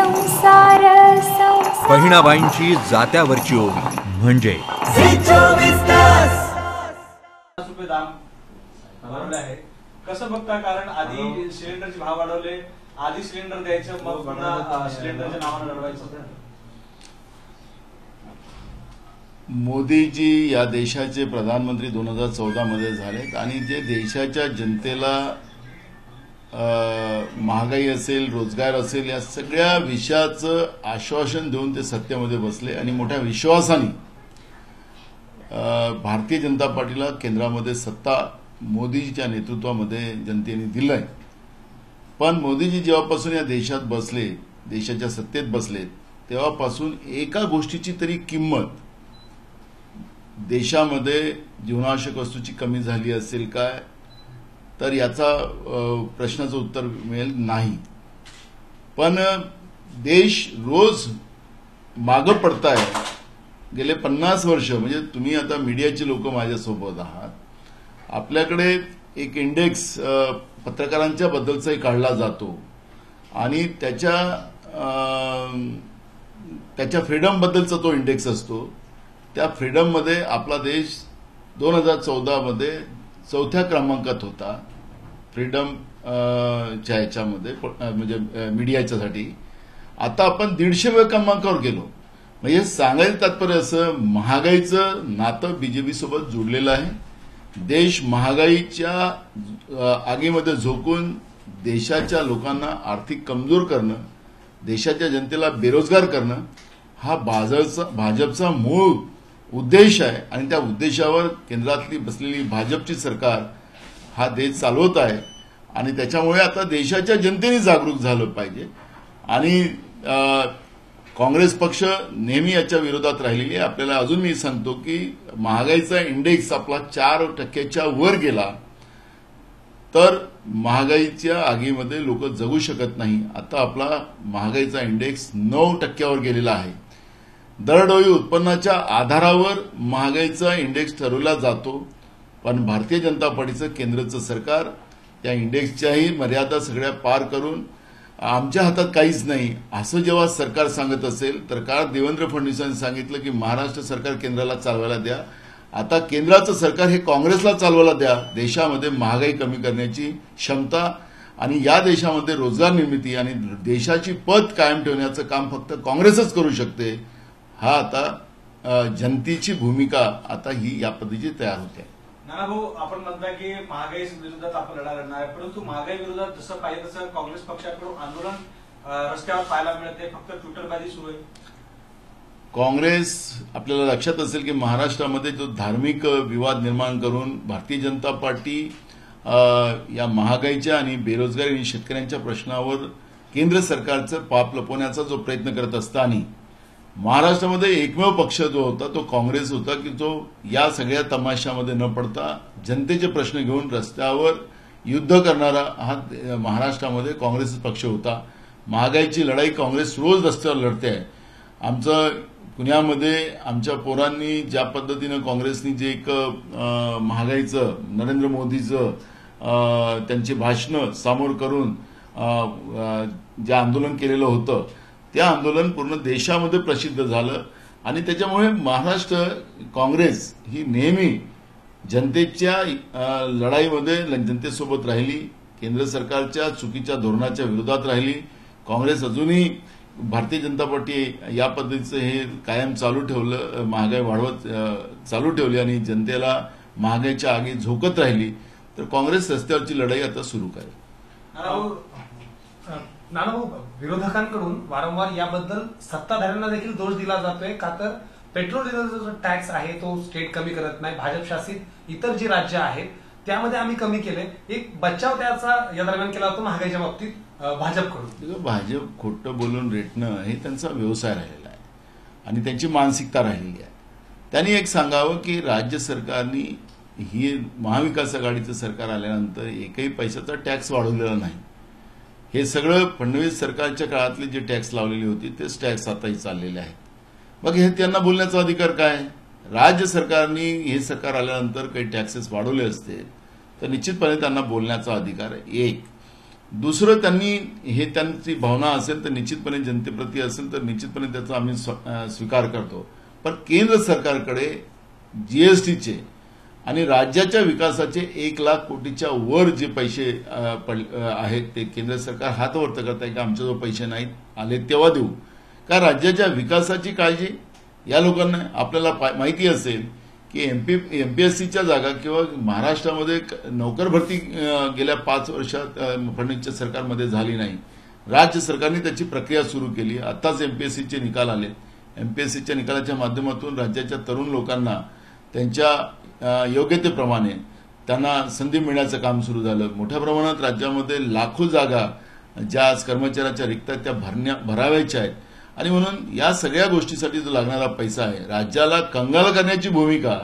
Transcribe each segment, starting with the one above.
संसार बहिणाबाईंची जात्यावरची ओवी म्हणजे कसं बघता? कारण आधी सिलेंडरचे भाव वाढवले, आधी सिलेंडर द्यायचं, मग पुन्हा सिलेंडरच्या नावानं लढवायचं. मोदीजी या देशाचे प्रधानमंत्री 2014 मध्ये झालेत आणि जे देशाच्या जनतेला महागाई असेल, रोजगार असेल, या सगळ्या विषयाचं आश्वासन देऊन ते सत्तेमध्ये बसले आणि मोठ्या विश्वासाने भारतीय जनता पार्टीला केंद्रामध्ये सत्ता मोदीजीच्या नेतृत्वामध्ये जनतेने दिलंय. पण मोदीजी जेव्हापासून या देशात बसले, देशाच्या सत्तेत बसले, तेव्हापासून एका गोष्टीची तरी किंमत, देशामध्ये जीवनावश्यक वस्तूची कमी झाली असेल काय, तर याचा प्रश्नाचं उत्तर मिळेल नाही. पण देश रोज मागं पडताय. गेले 50 वर्ष, म्हणजे तुम्ही आता मीडियाचे लोक माझ्यासोबत आहात, आपल्याकडे एक इंडेक्स पत्रकारांच्या बद्दलचाही काढला जातो आणि त्याच्या फ्रीडम बद्दलचा तो इंडेक्स असतो. त्या फ्रीडम मध्ये आपला देश 2014 मध्ये 4थ्या क्रमांकात होता फ्रीडम च्या ह्याच्यामध्ये, म्हणजे मीडियाच्यासाठी. आता आपण 150व्या क्रमांकावर गेलो. म्हणजे सांगायचं तात्पर्य असं, महागाईचं नातं बीजेपी सोबत जोडलेलं आहे. देश महागाईच्या आगीमध्ये झोकून देशाच्या लोकांना आर्थिक कमजोर करणं, देशाच्या जनतेला बेरोजगार करणं, हा भाजपचा मूळ उद्देश आहे. आणि त्या उद्देशावर केंद्रातली बसलेली भाजपची सरकार हा देश चालवत आहे. आणि त्याच्यामुळे आता देशाच्या जनतेने जागरूक झालं पाहिजे. आणि काँग्रेस पक्ष नेहमी याच्या विरोधात राहिलेली आहे. आपल्याला अजून मी सांगतो की महागाईचा इंडेक्स आपला 4% वर गेला तर महागाईच्या आगीमध्ये लोक जगू शकत नाही. आता आपला महागाईचा इंडेक्स 9% गेलेला आहे. दरडोई उत्पन्नाच्या आधारावर महागाईचा इंडेक्स ठरवला जातो. पण भारतीय जनता पार्टीचं केंद्राचं सरकार त्या इंडेक्सच्याही मर्यादा सगळ्या पार करून आमच्या हातात काहीच नाही असं जेव्हा सरकार सांगत असेल, तर काल देवेंद्र फडणवीसांनी सांगितलं की महाराष्ट्र सरकार केंद्राला चालवायला द्या. आता केंद्राचं सरकार हे काँग्रेसला चालवायला द्या. देशामध्ये महागाई कमी करण्याची क्षमता आणि या देशामध्ये रोजगार निर्मिती आणि देशाची पत कायम ठेवण्याचं काम फक्त काँग्रेसच करू शकते. हा आता जनतेची भूमिका आता ही या पद्धतीची तयार होते. नाना भाऊ, आपण म्हणताय की महागाई विरोधात आपण लढा लढणार आहे, परंतु महागाई विरोधात जसं पाहिजे तसं काँग्रेस पक्षाकडून आंदोलन रस्त्यावर पाहायला मिळते, फक्त ट्विटरबाजी सुरू आहे. काँग्रेस, आपल्याला लक्षात असेल की महाराष्ट्रामध्ये जो धार्मिक विवाद निर्माण करून भारतीय जनता पार्टी या महागाईच्या आणि बेरोजगारी आणि शेतकऱ्यांच्या प्रश्नावर केंद्र सरकारचं पाप लपवण्याचा जो प्रयत्न करत असताना महाराष्ट्रामध्ये एकमेव पक्ष जो होता तो काँग्रेस होता की जो या सगळ्या तमाशामध्ये न पडता जनतेचे प्रश्न घेऊन रस्त्यावर युद्ध करणारा हा महाराष्ट्रामध्ये काँग्रेस पक्ष होता. महागाईची लढाई काँग्रेस रोज रस्त्यावर लढते आहे. आमचं पुण्यामध्ये आमच्या पोरांनी ज्या पद्धतीनं काँग्रेसनी जे एक महागाईचं, नरेंद्र मोदीचं त्यांची भाषणं समोर करून जे आंदोलन केलेलं होतं, ते आंदोलन पूर्ण देशामध्ये प्रसिद्ध झालं. आणि त्याच्यामुळे महाराष्ट्र काँग्रेस ही नेहमी जनतेच्या लढाईमध्ये जनतेसोबत राहिली, केंद्र सरकारच्या चुकीच्या धोरणाच्या विरोधात राहिली. काँग्रेस अजूनही भारतीय जनता पार्टी या पद्धतीचं हे कायम चालू ठेवलं, महागाई वाढवत चालू ठेवली आणि जनतेला महागाईच्या आगी झोकत राहिली. तर काँग्रेस रस्त्यावरची लढाई आता सुरू करेल. नानाभाऊ, विरोधकांकडून वारंवार याबद्दल सत्ताधाऱ्यांना देखील दोष दिला जातोय का, तर पेट्रोल डिझेलचा जो टॅक्स आहे तो स्टेट कमी करत नाही, भाजप शासित इतर जी राज्य आहेत त्यामध्ये आम्ही कमी केले. एक बचाव त्याचा या दरम्यान केला होता महागाईच्या बाबतीत भाजपकडून. भाजप खोटं बोलून रेटणं हे त्यांचा व्यवसाय राहिलेला आहे आणि त्यांची मानसिकता राहिलेली आहे. त्यांनी एक सांगावं की राज्य सरकारने ही महाविकास आघाडीचं सरकार आल्यानंतर एकही पैशाचा टॅक्स वाढवलेला नाही. हे सगळं फडणवीस सरकारच्या काळातले जे टॅक्स लावलेली होती तेच टॅक्स आताही चाललेले आहेत. मग हे त्यांना बोलण्याचा अधिकार काय? राज्य सरकारने हे सरकार आल्यानंतर काही टॅक्सेस वाढवले असते तर निश्चितपणे त्यांना बोलण्याचा अधिकार आहे. एक दुसरं त्यांनी हे त्यांची भावना असेल तर निश्चितपणे जनतेप्रती असेल तर निश्चितपणे त्याचा आम्ही स्वीकार करतो. पण केंद्र सरकारकडे जीएसटीचे आणि राज्याच्या विकासाचे 1,00,000 कोटीच्या वर जे पैसे आहेत ते केंद्र सरकार हातवर्त करत आहे की आमच्याजवळ पैसे नाहीत, आले तेव्हा देऊ. का राज्याच्या विकासाची काळजी या लोकांना आपल्याला माहिती असेल की एमपीएससीच्या जागा किंवा महाराष्ट्रामध्ये नोकर भरती गेल्या 5 वर्षात फडणवीसच्या सरकारमध्ये झाली नाही. राज्य सरकारने त्याची प्रक्रिया सुरू केली. आताच एमपीएससीचे निकाल आले. एमपीएससीच्या निकालाच्या माध्यमातून राज्याच्या तरुण लोकांना त्यांच्या योग्यतेप्रमाणे त्यांना संधी मिळण्याचं काम सुरू झालं. मोठ्या प्रमाणात राज्यामध्ये लाखो जागा ज्या आज कर्मचाऱ्याच्या रिक्त आहेत त्या भरावायच्या आहेत. आणि म्हणून या सगळ्या गोष्टीसाठी जो लागणारा पैसा आहे, राज्याला कंगाल करण्याची भूमिका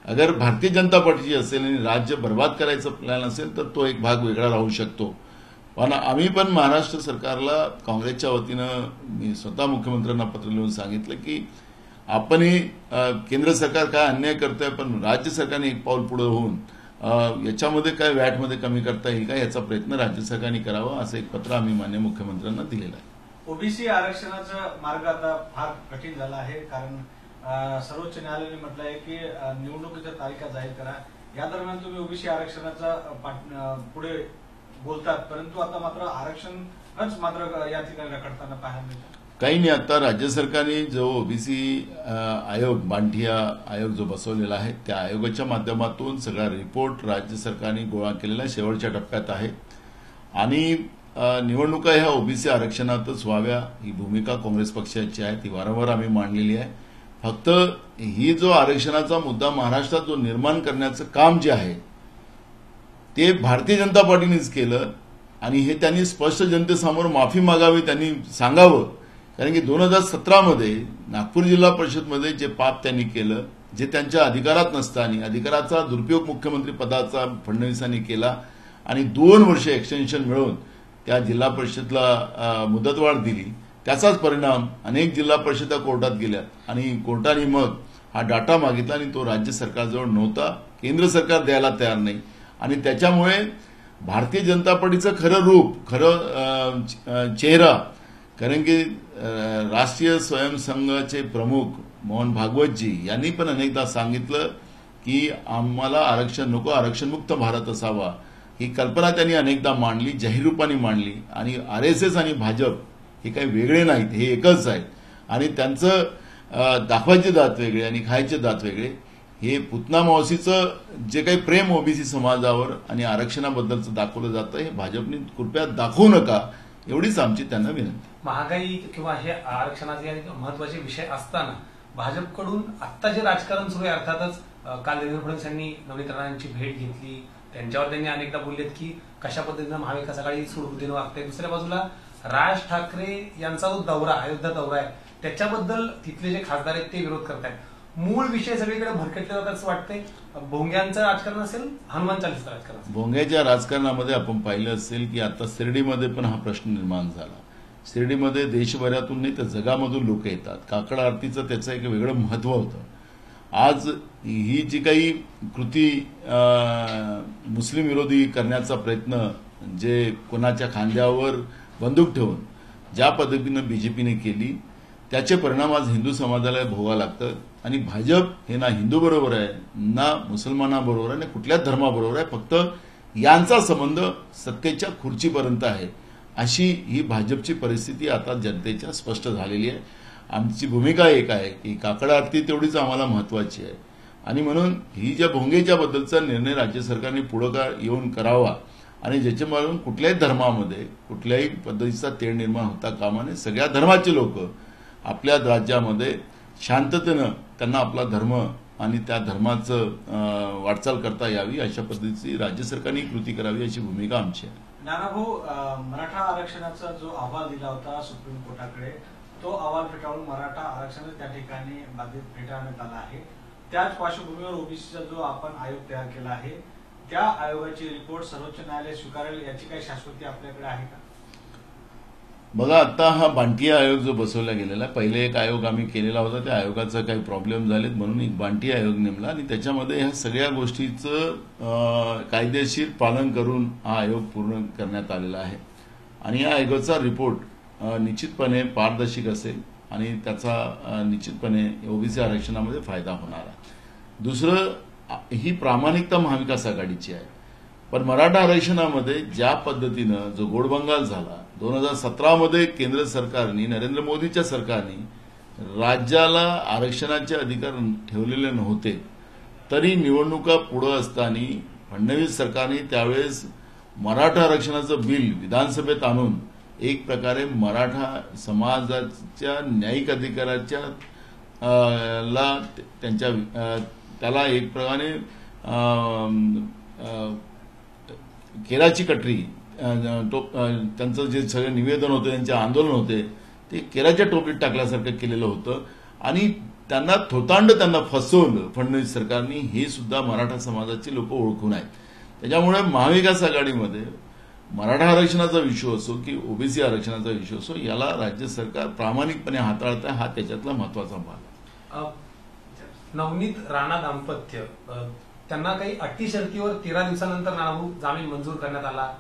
अगर भारतीय जनता पार्टीची असेल आणि राज्य बर्बाद करायचा प्लॅन असेल तर तो एक भाग वेगळा राहू शकतो. पण आम्ही पण महाराष्ट्र सरकारला काँग्रेसच्या वतीनं मी स्वतः मुख्यमंत्र्यांना पत्र लिहून सांगितलं की आपणही केंद्र सरकार काय अन्याय करतंय पण राज्य सरकारने एक पाऊल पुढे होऊन याच्यामध्ये काय व्हॅटमध्ये कमी करता येईल का याचा प्रयत्न राज्य सरकारने करावा असं एक पत्र आम्ही मान्य मुख्यमंत्र्यांना दिलेलं आहे. ओबीसी आरक्षणाचा मार्ग आता फार कठीण झाला आहे कारण सर्वोच्च न्यायालयाने म्हटलं आहे की निवडणुकीच्या तारीखा जाहीर करा. या दरम्यान तुम्ही ओबीसी आरक्षणाचा पुढे बोलतात परंतु आता मात्र आरक्षणच मात्र या ठिकाणी रखडताना पाहायला मिळतं. काही नाही. आता राज्य सरकारने जो ओबीसी आयोग बांटिया आयोग जो बसवलेला आहे त्या आयोगाच्या माध्यमातून सगळा रिपोर्ट राज्य सरकारने गोळा केलेला शेवटच्या टप्प्यात आहे आणि निवडणुका ह्या ओबीसी आरक्षणातच व्हाव्या ही भूमिका काँग्रेस पक्षाची आहे. ती वारंवार आम्ही मांडलेली आहे. फक्त ही जो आरक्षणाचा मुद्दा महाराष्ट्रात जो निर्माण करण्याचं काम जे आहे ते भारतीय जनता पार्टीनेच केलं आणि हे त्यांनी स्पष्ट जनतेसमोर माफी मागावी, त्यांनी सांगावं. कारण की 2017 मध्ये नागपूर जिल्हा परिषदमध्ये जे पाप त्यांनी केलं, जे त्यांच्या अधिकारात नसताना अधिकाराचा दुरुपयोग मुख्यमंत्री पदाचा फडणवीसांनी केला आणि 2 वर्ष एक्सटेन्शन मिळवून त्या जिल्हा परिषदला मुदतवाढ दिली, त्याचाच परिणाम अनेक जिल्हा परिषदा कोर्टात गेल्या आणि कोर्टाने मग हा डाटा मागितला आणि तो राज्य सरकारजवळ नव्हता, केंद्र सरकार द्यायला तयार नाही आणि त्याच्यामुळे भारतीय जनता पार्टीचं खरं रूप, खरं चेहरा, कारण की राष्ट्रीय स्वयंसंघाचे प्रमुख मोहन भागवतजी यांनी पण अनेकदा सांगितलं की आम्हाला आरक्षण नको, आरक्षणमुक्त भारत असावा ही कल्पना त्यांनी अनेकदा मांडली, जाहीर रूपाने मांडली. आणि आरएसएस आणि भाजप हे काही वेगळे नाहीत, हे एकच आहेत आणि त्यांचं दाखवायचे दात वेगळे आणि खायचे दात वेगळे. हे पुतना मावशीचं जे काही प्रेम ओबीसी समाजावर आणि आरक्षणाबद्दलचं दाखवलं जातं हे भाजपने कृपया दाखवू नका एवढीच आमची त्यांना विनंती. महागाई किंवा हे आरक्षणाचे महत्वाचे विषय असताना भाजपकडून आता जे राजकारण सुरू आहे, अर्थातच काल देवेंद्र फडणवीस यांनी नवनीत राणांची भेट घेतली, त्यांच्यावर त्यांनी अनेकदा बोललेत की कशा पद्धतीनं महाविकास आघाडी सुरळीतीनं वागते. दुसऱ्या बाजूला राज ठाकरे यांचा जो दौरा, अयोध्या दौरा आहे त्याच्याबद्दल तिथले जे खासदार आहेत ते विरोध करतायत. मूळ विषय सगळीकडे भरकटले जातात असं वाटतंय. भोंग्यांचं राजकारण असेल, हनुमान चालीचं राजकारण. भोंग्याच्या राजकारणामध्ये आपण पाहिलं असेल की आता शिर्डीमध्ये पण हा प्रश्न निर्माण झाला. शिर्डीमध्ये देशभरातून नाही तर जगामधून लोक येतात. काकड आरतीचं त्याचं एक वेगळं महत्व होतं. आज ही जी काही कृती मुस्लिम विरोधी करण्याचा प्रयत्न, जे कोणाच्या खांद्यावर बंदूक ठेवून ज्या पद्धतीनं बीजेपीने केली त्याचे परिणाम आज हिंदू समाजाला भोगावं लागतं. आणि भाजप हे ना हिंदू बरोबर आहे, ना मुसलमानाबरोबर आहे, ना कुठल्याच धर्माबरोबर आहे, फक्त यांचा संबंध सत्तेच्या खुर्चीपर्यंत आहे. अशी ही भाजपची परिस्थिती आता जनतेच्या स्पष्ट झालेली आहे. आमची भूमिका एक आहे की काकड आरती तेवढीच आम्हाला महत्वाची आहे आणि म्हणून ही ज्या भोंगेच्या बद्दलचा निर्णय राज्य सरकारने पुढे येऊन करावा आणि ज्याच्यामुळे कुठल्याही धर्मामध्ये कुठल्याही पद्धतीचा तेढ निर्माण होता कामा नये. सगळ्या धर्माचे लोक आपल्या राज्यामध्ये शांततेनं त्यांना आपला धर्म आणि त्या धर्माचं वाटचाल करता यावी अशा पद्धतीची राज्य सरकारने कृती करावी अशी भूमिका आमची आहे. नानाभाऊ, मराठा आरक्षणाचा जो अहवाल दिला होता सुप्रीम कोर्टाकडे, तो अहवाल फेटाळून मराठा आरक्षण त्या ठिकाणी बाधित फेटाळण्यात आला आहे. त्याच पार्श्वभूमीवर ओबीसीचा जो आपण आयोग तयार केला आहे त्या आयोगाची रिपोर्ट सर्वोच्च न्यायालय स्वीकारेल याची काही शाश्वती आपल्याकडे आहे का? बघा, आता हा बांटिया आयोग जो बसवला गेलेला आहे, पहिले एक आयोग आम्ही केलेला होता, त्या आयोगाचा काही प्रॉब्लेम झालेत म्हणून एक बांटिया आयोग नेमला आणि त्याच्यामध्ये ह्या सगळ्या गोष्टीचं कायदेशीर पालन करून हा आयोग पूर्ण करण्यात आलेला आहे आणि या आयोगाचा रिपोर्ट निश्चितपणे पारदर्शक असेल आणि त्याचा निश्चितपणे ओबीसी आरक्षणामध्ये फायदा होणार आहे. दुसरं, ही प्रामाणिकता महाविकास आघाडीची आहे, पण मराठा आरक्षणामध्ये ज्या पद्धतीनं जो गोडबंगाल झाला 2017मध्ये केंद्र सरकारने, नरेंद्र मोदीच्या सरकारने राज्याला आरक्षणाचे अधिकार ठेवलेले नव्हते, तरी निवडणुका पुढे असताना फडणवीस सरकारने त्यावेळेस मराठा आरक्षणाचं बिल विधानसभेत आणून एक प्रकारे मराठा समाजाच्या न्यायिक अधिकाराच्या त्याला एक प्रकारे केराची कटरी, त्यांचं जे सगळे निवेदन होते, त्यांचे आंदोलन होते, ते केराच्या टोपलीत टाकल्यासारखं केलेलं होतं आणि त्यांना फसवलं फडणवीस सरकारने. हे सुद्धा मराठा समाजाची लोक ओळखून आहेत. त्याच्यामुळे महाविकास आघाडीमध्ये मराठा आरक्षणाचा इश्यू असो की ओबीसी आरक्षणाचा इश्यू असो, याला राज्य सरकार प्रामाणिकपणे हाताळत आहे, हा त्याच्यातला महत्वाचा भाग आहे. नवनीत राणा दाम्पत्य, त्यांना काही अटी शर्तीवर 13 दिवसानंतर नानाभाऊ जामीन मंजूर करण्यात आला,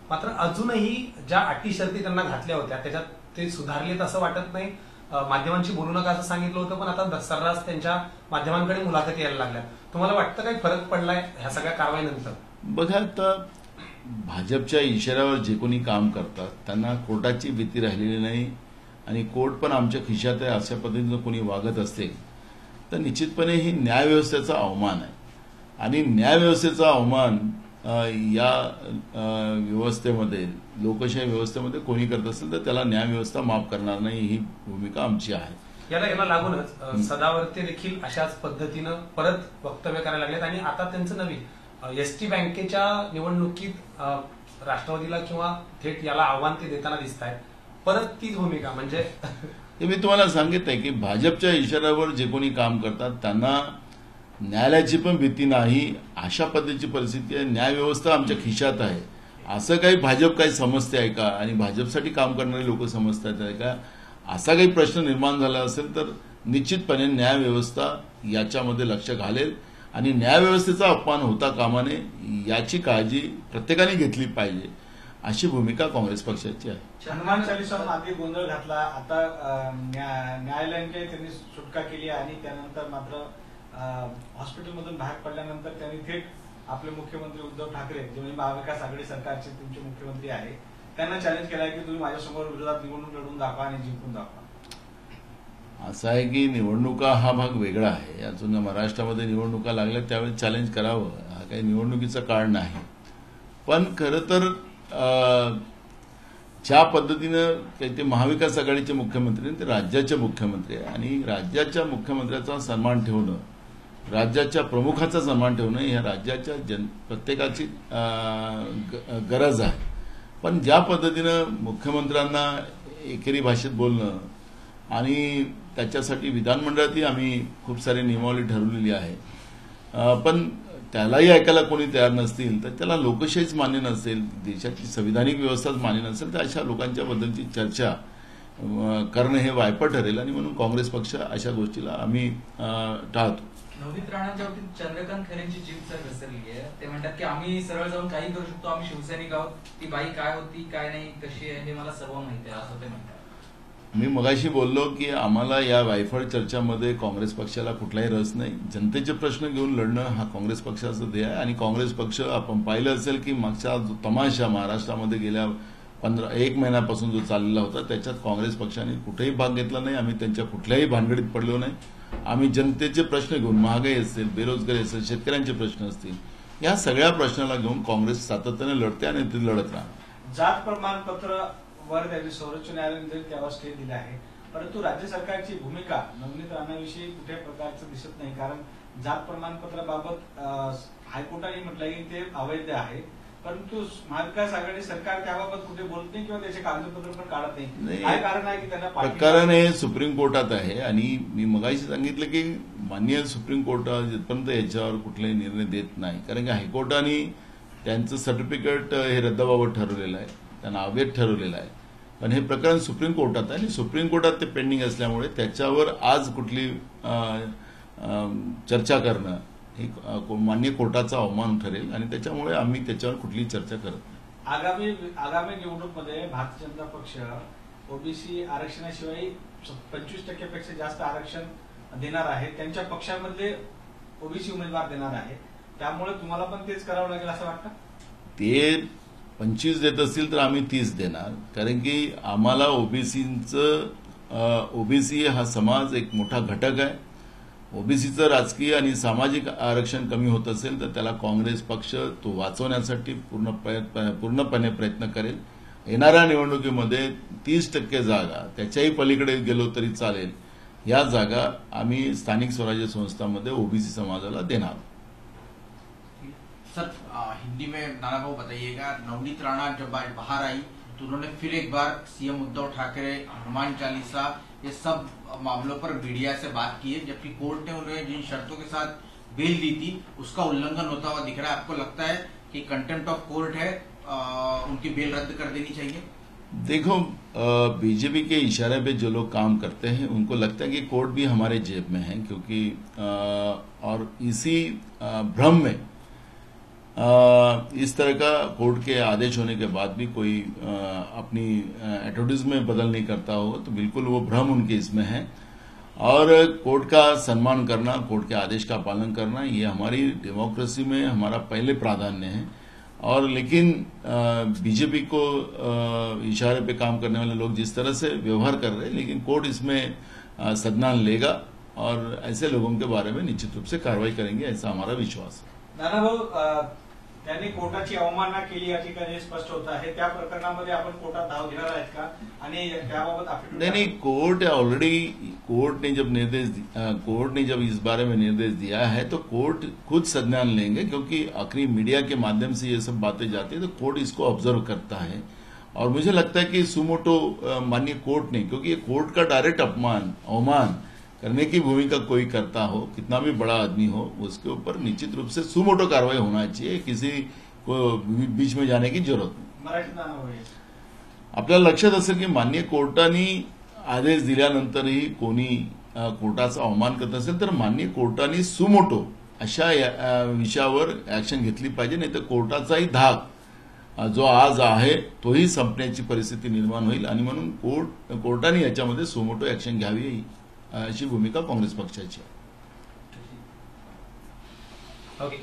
मात्र अजूनही ज्या अटी शर्ती त्यांना घातल्या होत्या त्याच्यात ते सुधारलेत असं वाटत नाही. माध्यमांशी बोलू नका असं सांगितलं होतं, पण आता सर्रास त्यांच्या माध्यमांकडे मुलाखती यायला लागल्या. तुम्हाला वाटतं काही फरक पडलाय ह्या सगळ्या कारवाईनंतर? बघा, आता भाजपच्या इशाऱ्यावर जे कोणी काम करतात त्यांना कोर्टाची भीती राहिलेली नाही आणि कोर्ट पण आमच्या खिशात आहे अशा पद्धतीनं कोणी वागत असेल तर निश्चितपणे ही न्यायव्यवस्थेचा अवमान आहे आणि न्यायव्यवस्थेचा अवमान या व्यवस्थेमध्ये, लोकशाही व्यवस्थेमध्ये कोणी करत असेल तर त्याला न्यायव्यवस्था माफ करणार नाही, ही भूमिका आमची आहे. याला लागूनच सदावर्ते देखील अशाच पद्धतीनं परत वक्तव्य करायला लागलेत आणि आता त्यांचं नवीन एसटी बँकेच्या निवडणुकीत राष्ट्रवादीला किंवा थेट याला आव्हान ते देताना दिसत आहेत. परत तीच भूमिका म्हणजे हे मी तुम्हाला सांगितलंय की भाजपच्या इशाऱ्यावर जे कोणी काम करतात त्यांना न्यायालयाची पण भीती नाही, अशा पद्धतीची परिस्थिती आहे. न्यायव्यवस्था आमच्या खिशात आहे. असं काही भाजप काही समजते आहे का आणि भाजपसाठी काम करणारे लोक समजतात आहे का, असा काही प्रश्न निर्माण झाला असेल तर निश्चितपणे न्यायव्यवस्था याच्यामध्ये लक्ष घालेल आणि न्यायव्यवस्थेचा अपमान होता कामा नये याची काळजी प्रत्येकाने घेतली पाहिजे, अशी भूमिका काँग्रेस पक्षाची आहे. हनुमान चालीसाहून आधी गोंधळ घातला, आता न्यायालयाने त्यांनी सुटका केली आणि त्यानंतर मात्र हॉस्पिटलमधून बाहेर पडल्यानंतर त्यांनी थेट आपले मुख्यमंत्री उद्धव ठाकरे, जे म्हणजे महाविकास आघाडी सरकारचे तुमचे मुख्यमंत्री आहे, त्यांना चॅलेंज केलं आहे की तुम्ही माझ्यासमोर विरोधात निवडणूक लढून दाखवा आणि जिंकून दाखवा. असं आहे की निवडणुका हा भाग वेगळा आहे. अजून महाराष्ट्रामध्ये निवडणुका लागल्या त्यावेळेस चॅलेंज करावं, हा काही निवडणुकीचं काळ नाही. पण खरं तर ज्या पद्धतीनं ते महाविकास आघाडीचे मुख्यमंत्री ते राज्याचे मुख्यमंत्री आहे आणि राज्याच्या मुख्यमंत्र्याचा सन्मान ठेवणं, राज्याच्या प्रमुखाचा सन्मान ठेवणं ह्या राज्याच्या प्रत्येकाची गरज आहे. पण ज्या पद्धतीनं मुख्यमंत्र्यांना एकेरी भाषेत बोलणं आणि त्याच्यासाठी विधानमंडळातही आम्ही खूप सारी नियमावली ठरवलेली आहे, पण त्यालाही ऐकायला कोणी तयार नसतील तर त्याला लोकशाहीच मान्य नसेल, देशाची संविधानिक व्यवस्थाच मान्य नसेल तर अशा लोकांच्या बद्दलची चर्चा करणं हे वायपट ठरेल आणि म्हणून काँग्रेस पक्ष अशा गोष्टीला आम्ही टाळतो. नवनीत राणांच्या बाबतीत चंद्रकांत खैरेंची जीभ सर घसरली आहे. ते म्हणतात की आम्ही सरळ जाऊन काही करू शकतो, आम्ही शिवसैनिक आहोत, ती बाई काय होती काय नाही कशी आहे हे मला सर्व माहिती आहे असं ते म्हणतात. मी मगाशी बोललो की आम्हाला या वायफळ चर्चामध्ये काँग्रेस पक्षाला कुठलाही रस नाही. जनतेचे प्रश्न घेऊन लढणं हा काँग्रेस पक्षाचं ध्येय आहे आणि काँग्रेस पक्ष आपण पाहिलं असेल की मागचा जो तमाशा महाराष्ट्रामध्ये गेल्या 1 महिन्यापासून जो चाललेला होता त्याच्यात काँग्रेस पक्षाने कुठेही भाग घेतला नाही. आम्ही त्यांच्या कुठल्याही भानगडीत पडलो नाही. आम्ही जनतेचे प्रश्न घेऊन, महागाई असेल, बेरोजगारी असेल, शेतकऱ्यांचे प्रश्न असतील, या सगळ्या प्रश्नाला घेऊन काँग्रेस सातत्याने लढते आणि ते लढत राहणार. जात प्रमाणपत्र वर त्यांनी सर्वोच्च न्यायालयाने त्यावर स्टे दिला आहे, परंतु राज्य सरकारची भूमिका नवनीत राणाविषयी कुठल्याही प्रकारचं दिसत नाही. कारण जात प्रमाणपत्राबाबत हायकोर्टाने म्हटलं की ते अवैध आहे, परंतु महाविकास आघाडी सरकार त्याबाबत कुठे बोलत नाही किंवा त्याचे कागदपत्र पण काढत नाही. काय कारण आहे की त्यांना प्रकरण हे सुप्रीम कोर्टात आहे आणि मी मगाशी सांगितलं की माननीय सुप्रीम कोर्ट जिथपर्यंत याच्यावर कुठलाही निर्णय देत नाही, कारण की हायकोर्टाने त्यांचं सर्टिफिकेट हे रद्दाबाबत ठरवलेलं आहे, त्यांना अवैध ठरवलेलं आहे. पण हे प्रकरण सुप्रीम कोर्टात आहे आणि सुप्रीम कोर्टात ते पेंडिंग असल्यामुळे त्याच्यावर आज कुठली चर्चा करणं हे मान्य कोर्टाचा अवमान ठरेल आणि त्याच्यामुळे आम्ही त्याच्यावर कुठली चर्चा करत नाही. आगामी निवडणूकमध्ये भारतीय जनता पक्ष ओबीसी आरक्षणाशिवाय 25% जास्त आरक्षण देणार आहे. त्यांच्या पक्षामध्ये ओबीसी उमेदवार देणार आहे. त्यामुळे तुम्हाला पण तेच करावं लागेल असं वाटतं? ते 25 देत असतील तर आम्ही 30 देणार, कारण की आम्हाला ओबीसी हा समाज एक मोठा घटक आहे. ओबीसीचं राजकीय आणि सामाजिक आरक्षण कमी होत असेल तर त्याला काँग्रेस पक्ष तो वाचवण्यासाठी पूर्णपणे प्रयत्न करेल. येणाऱ्या निवडणुकीमध्ये 30% जागा, त्याच्याही पलीकडे गेलो तरी चालेल, या जागा आम्ही स्थानिक स्वराज्य संस्थांमध्ये ओबीसी समाजाला देणार. सर, हिंदी में नाना भाऊ बताइएगा, नवनीत राणा जब आज बाहर आई तो उन्होंने फिर एक बार सीएम उद्धव ठाकरे, हनुमान चालीसा, ये सब मामलों पर मीडिया से बात की है, जबकि कोर्ट ने उन्हें जिन शर्तों के साथ बेल दी थी उसका उल्लंघन होता हुआ दिख रहा है. आपको लगता है कि कंटेम्प्ट ऑफ कोर्ट है, उनकी बेल रद्द कर देनी चाहिए? देखो, बीजेपी के इशारे पे जो लोग काम करते हैं उनको लगता है कि कोर्ट भी हमारे जेब में है, क्योंकि और इसी भ्रम में इस तरह का कोर्ट के आदेश होने के बाद भी कोई अपनी एटीट्यूड में बदल नहीं करता हो, तो बिल्कुल वो भ्रम उनके इसमें है. और कोर्ट का सम्मान करना, कोर्ट के आदेश का पालन करना, ये हमारी डेमोक्रेसी में हमारा पहले प्राधान्य है. और लेकिन बीजेपी को इशारे पे काम करने वाले लोग जिस तरह से व्यवहार कर रहे हैं, लेकिन कोर्ट इसमें संज्ञान लेगा और ऐसे लोगों के बारे में निश्चित रूप से कार्रवाई करेंगे, ऐसा हमारा विश्वास है. नाना भाऊ, त्यांनी कोर्टाची अवमानना केली या ठिकाणी स्पष्ट होत आहे. त्या प्रकरणामध्ये आपण कोर्टात धाव घेणार आहेत का आणि त्याबाबत affidavit नहीं, कोर्ट ऑलरेडी कोर्ट ने जब इस बारे में निर्देश दिया है तो कोर्ट खुद संज्ञान लेंगे, क्योंकि आखिरी मीडिया के माध्यम से ये सब बातें जाती है तो कोर्ट इसको ऑब्जर्व करता है. और मुझे लगता है कि सुमोटो माननीय कोर्ट ने, क्योंकि ये कोर्ट का डायरेक्ट अवमान करने की भूमिका कोई करता हो, कितना भी बड़ा आदमी हो, उसके ऊपर निश्चित रूप से सुमोटो कार्रवाई होना चाहिए. किसी को बीच में जाने की जरूरत नाही. मराठीत नाना भाऊ, आपल्याला लक्षात असेल की मान्य कोर्टाने आदेश दिल्यानंतरही कोणी कोर्टाचा अवमान करत असेल तर मान्य कोर्टाने सुमोटो अशा विषयावर ऍक्शन घेतली पाहिजे, नाही तर कोर्टाचाही धाक जो आज आहे तोही संपण्याची परिस्थिती निर्माण होईल. आणि म्हणून कोर्टाने याच्यामध्ये सुमोटो ऍक्शन घ्यावी अशी भूमिका काँग्रेस पक्षाची आहे. ओके.